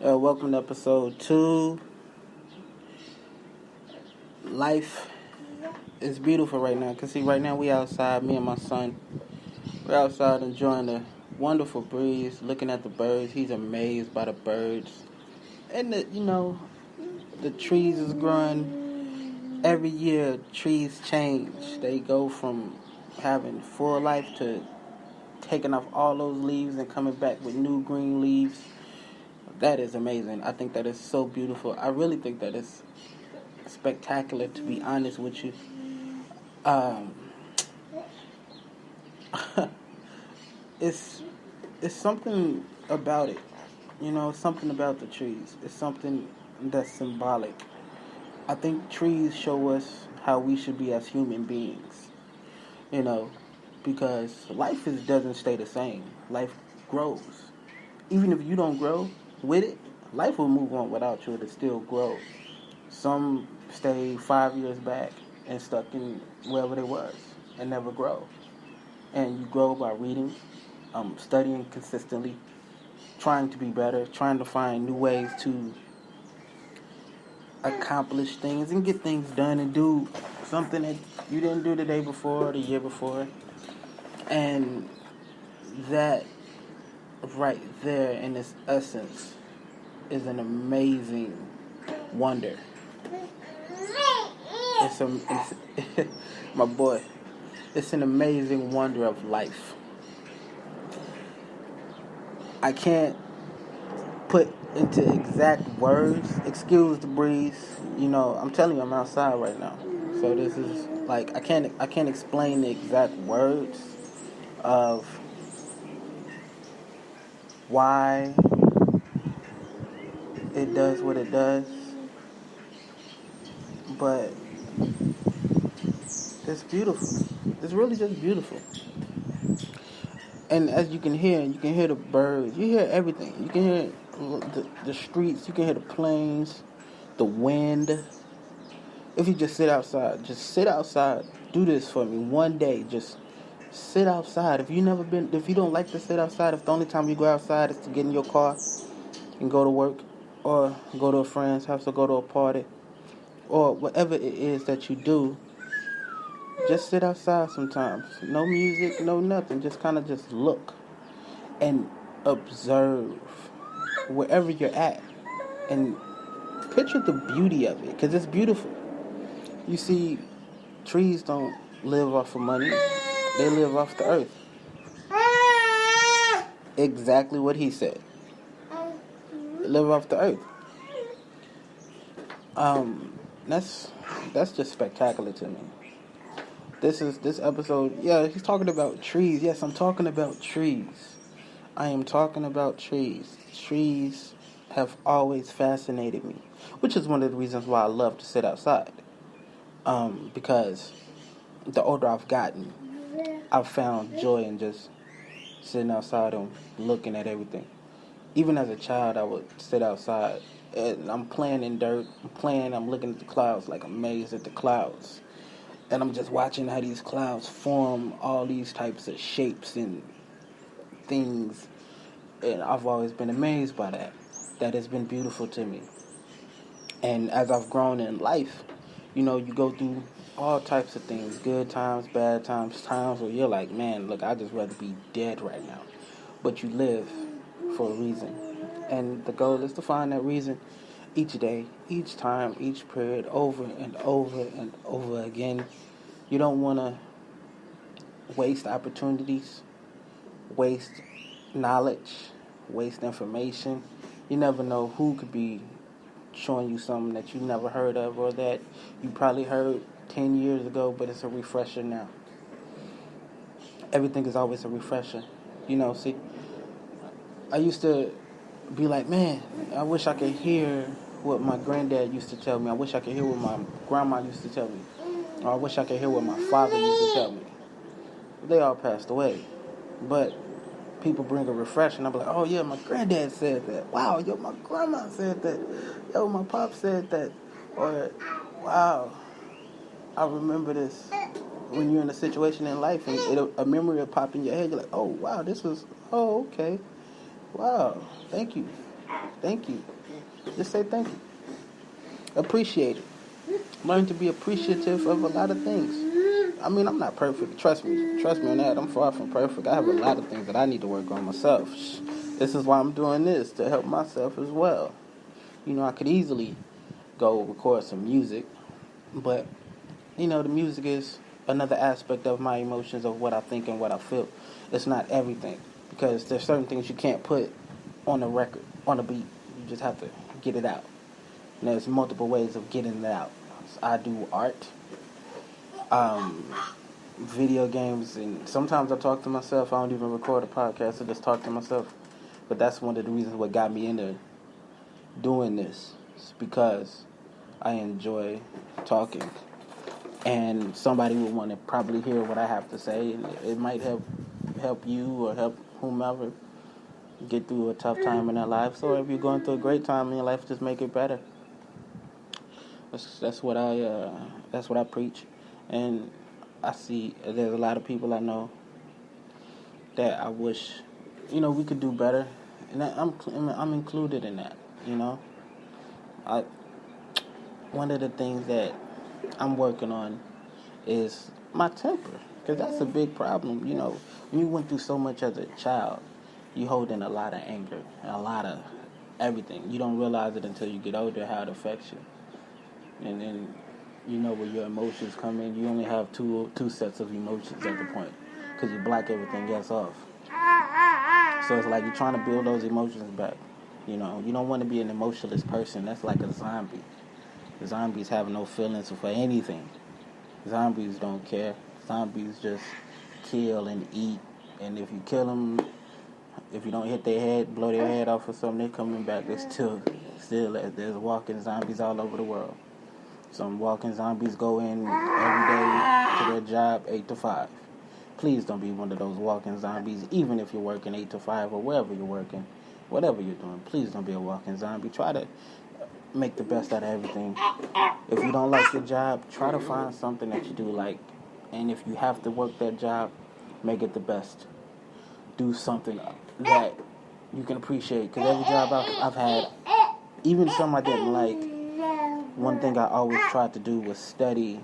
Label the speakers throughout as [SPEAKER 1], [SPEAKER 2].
[SPEAKER 1] Welcome to episode 2. Life is beautiful right now. Cause see, right now we outside, me and my son. We're outside enjoying the wonderful breeze, looking at the birds. He's amazed by the birds. And the trees is growing. Every year, trees change. They go from having full life to taking off all those leaves and coming back with new green leaves. That is amazing. I think that is so beautiful. I really think that is spectacular, to be honest with you. It's something about it. Something about the trees. It's something that's symbolic. I think trees show us how we should be as human beings. Because life doesn't stay the same. Life grows. Even if you don't grow with it, life will move on without you. It'll still grow. Some stay 5 years back and stuck in wherever they was and never grow. And you grow by reading, studying consistently, trying to be better, trying to find new ways to accomplish things and get things done and do something that you didn't do the day before or the year before. And that right there in its essence is an amazing wonder. It's my boy. It's an amazing wonder of life. I can't put into exact words. Excuse the breeze. I'm telling you, I'm outside right now. So this is like I can't explain the exact words of why it does what it does, but it's beautiful. It's really just beautiful. And as you can hear the birds. You hear everything. You can hear the streets. You can hear the planes, the wind. If you just sit outside, do this for me one day. Just sit outside. If you don't like to sit outside, if the only time you go outside is to get in your car and go to work, or go to a friend's house, or go to a party, or whatever it is that you do, just sit outside sometimes. No music, no nothing. Just kind of just look and observe wherever you're at and picture the beauty of it, because it's beautiful. You see, trees don't live off of money. They live off the earth. Exactly what he said. They live off the earth. That's just spectacular to me. This episode, he's talking about trees. Yes, I'm talking about trees. I am talking about trees. Trees have always fascinated me, which is one of the reasons why I love to sit outside. Because the older I've gotten, I've found joy in just sitting outside and looking at everything. Even as a child, I would sit outside and I'm playing in dirt. I'm looking at the clouds, like amazed at the clouds. And I'm just watching how these clouds form all these types of shapes and things. And I've always been amazed by that. That has been beautiful to me. And as I've grown in life, you go through all types of things. Good times, bad times, times where you're like, man, look, I'd just rather be dead right now. But you live for a reason. And the goal is to find that reason each day, each time, each period, over and over and over again. You don't want to waste opportunities, waste knowledge, waste information. You never know who could be showing you something that you never heard of, or that you probably heard 10 years ago, but it's a refresher now. Everything is always a refresher. See, I used to be like, man, I wish I could hear what my granddad used to tell me. I wish I could hear what my grandma used to tell me. Or I wish I could hear what my father used to tell me. They all passed away. But people bring a refresh, and I'm like, oh yeah, my granddad said that. Wow, yo, my grandma said that. Yo, my pop said that. Or, wow, I remember this. When you're in a situation in life and a memory will pop in your head, you're like, oh wow, okay. Wow, thank you. Thank you. Just say thank you. Appreciate it. Learn to be appreciative of a lot of things. I mean, I'm not perfect. Trust me. Trust me on that. I'm far from perfect. I have a lot of things that I need to work on myself. This is why I'm doing this, to help myself as well. You know, I could easily go record some music, but, you know, the music is another aspect of my emotions, of what I think and what I feel. It's not everything, because there's certain things you can't put on a record, on a beat. You just have to get it out. And there's multiple ways of getting it out. I do art, video games, and sometimes I talk to myself. I don't even record a podcast, I just talk to myself. But that's one of the reasons what got me into doing this. It's because I enjoy talking. And somebody would want to probably hear what I have to say. And it might help you or help whomever get through a tough time in their life. So if you're going through a great time in your life, just make it better. That's what I preach. And I see there's a lot of people I know that I wish, you know, we could do better, and I'm included in that. You know, one of the things that I'm working on is my temper, because that's a big problem. You know, when you went through so much as a child, you hold in a lot of anger, a lot of everything. You don't realize it until you get older how it affects you, and then, you know, when your emotions come in, you only have two sets of emotions at the point, because you block everything else off. So it's like you're trying to build those emotions back. You know, you don't want to be an emotionless person. That's like a zombie. The zombies have no feelings for anything. Zombies don't care. Zombies just kill and eat. And if you kill them, if you don't hit their head, blow their head off or something, they're coming back. They're still, there's walking zombies all over the world. Some walking zombies go in every day to their job 8 to 5. Please don't be one of those walking zombies, even if you're working 8 to 5 or wherever you're working, whatever you're doing. Please don't be a walking zombie. Try to make the best out of everything. If you don't like your job, try to find something that you do like. And if you have to work that job, make it the best. Do something that you can appreciate. Because every job I've had, even some I didn't like, one thing I always tried to do was study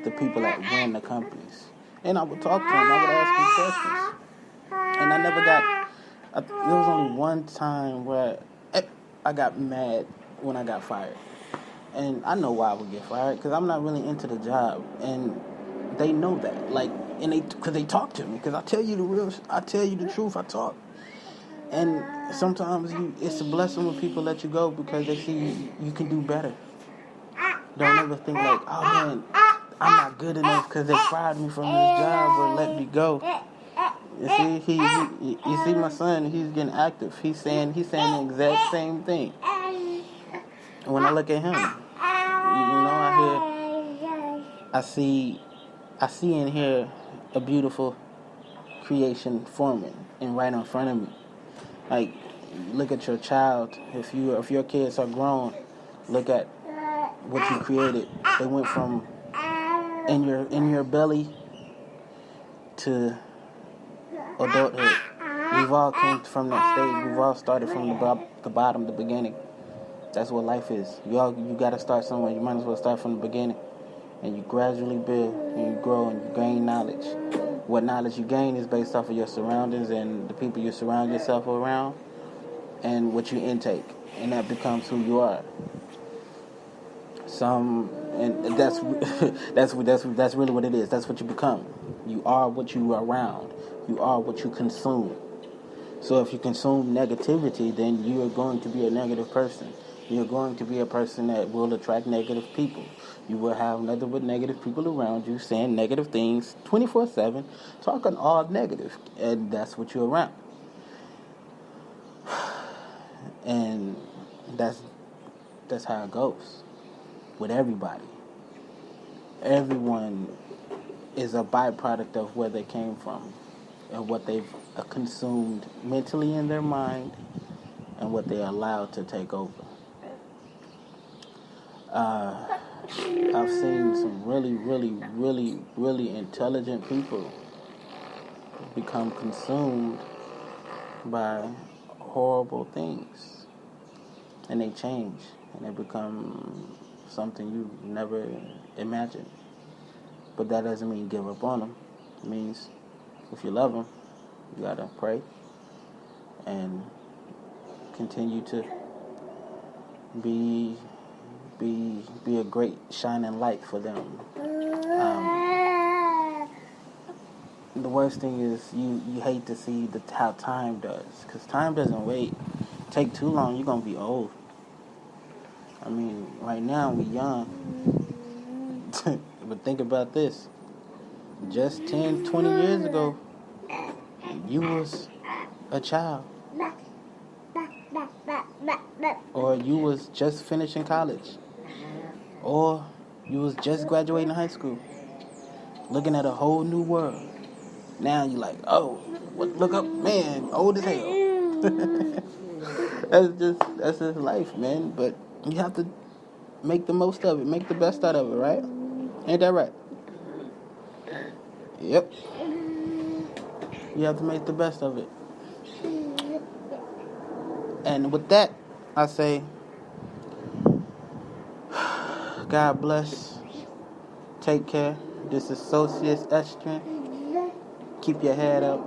[SPEAKER 1] the people that ran the companies. And I would talk to them, I would ask them questions. And I never got, there was only one time where I got mad when I got fired. And I know why I would get fired, because I'm not really into the job. And they know that. Like, and because they talk to me. Because I tell you the truth, I talk. And sometimes it's a blessing when people let you go, because they see you can do better. Don't ever think like, oh man, I'm not good enough because they fired me from this job or let me go. You see, you see my son, he's getting active. He's saying the exact same thing. And when I look at him, you know, I see and hear a beautiful creation forming and right in front of me. Like, look at your child. If your kids are grown, look at what you created. They went from in your belly to adulthood. We've all come from that stage. We've all started from the bottom, the beginning. That's what life is. You got to start somewhere. You might as well start from the beginning, and you gradually build and you grow and you gain knowledge. What knowledge you gain is based off of your surroundings and the people you surround yourself around, and what you intake, and that becomes who you are. And that's really what it is. That's what you become. You are what you are around. You are what you consume. So if you consume negativity, then you are going to be a negative person. You're going to be a person that will attract negative people. You will have nothing but negative people around you saying negative things 24/7, talking all negative, and that's what you're around. And that's how it goes with everybody. Everyone is a byproduct of where they came from and what they've consumed mentally in their mind and what they allowed to take over. I've seen some really, really, really, really intelligent people become consumed by horrible things. and they change, and they become something you never imagined. But that doesn't mean give up on them. It means if you love them, you gotta pray and continue to be a great shining light for them. The worst thing is you hate to see how time does, because time doesn't wait. Take too long, you're gonna be old. I mean, right now we young, but think about this. Just 10, 20 years ago, you was a child, or you was just finishing college, or you was just graduating high school, looking at a whole new world. Now you like, oh, look up, man, old as hell. That's just life, man. But you have to make the most of it, make the best out of it, right? Ain't that right? Yep. You have to make the best of it. And with that, I say, God bless. Take care. This is Sociast ESTREN. Keep your head up.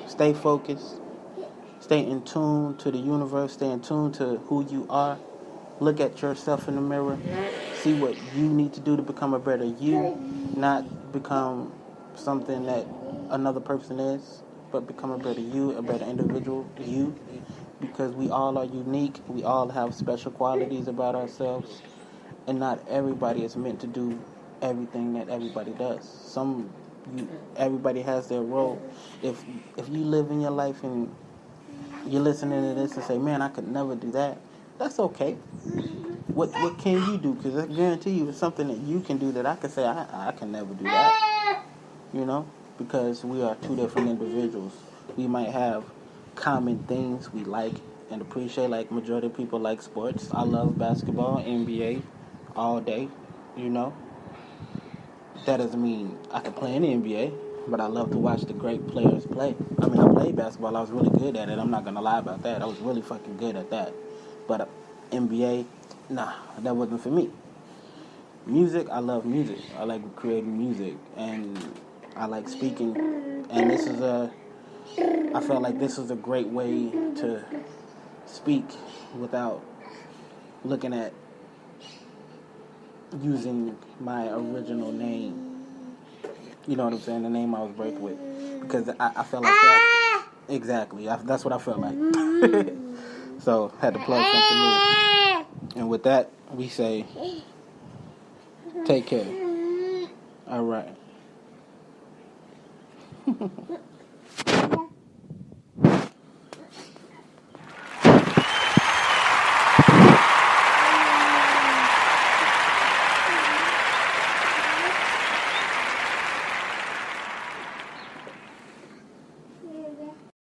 [SPEAKER 1] Stay focused. Stay in tune to the universe. Stay in tune to who you are. Look at yourself in the mirror. See what you need to do to become a better you. Not become something that another person is, but become a better you, a better individual you. Because we all are unique. We all have special qualities about ourselves. And not everybody is meant to do everything that everybody does. Everybody has their role. If you live in your life and you're listening to this and say, man, I could never do that, that's okay. What can you do? Because I guarantee you it's something that you can do that I could say, I can never do that. You know? Because we are two different individuals. We might have common things we like and appreciate, like majority of people like sports. I love basketball, NBA, all day, you know? That doesn't mean I can play in the NBA, but I love to watch the great players play. I mean, I played basketball. I was really good at it. I'm not going to lie about that. I was really fucking good at that. But NBA, nah, that wasn't for me. Music, I love music. I like creating music, and I like speaking. And I felt like this was a great way to speak without looking at using my original name. You know what I'm saying? The name I was birthed with. Because I felt like that. Exactly. That's what I felt like. So, had to plug something new. And with that, we say, take care. All right.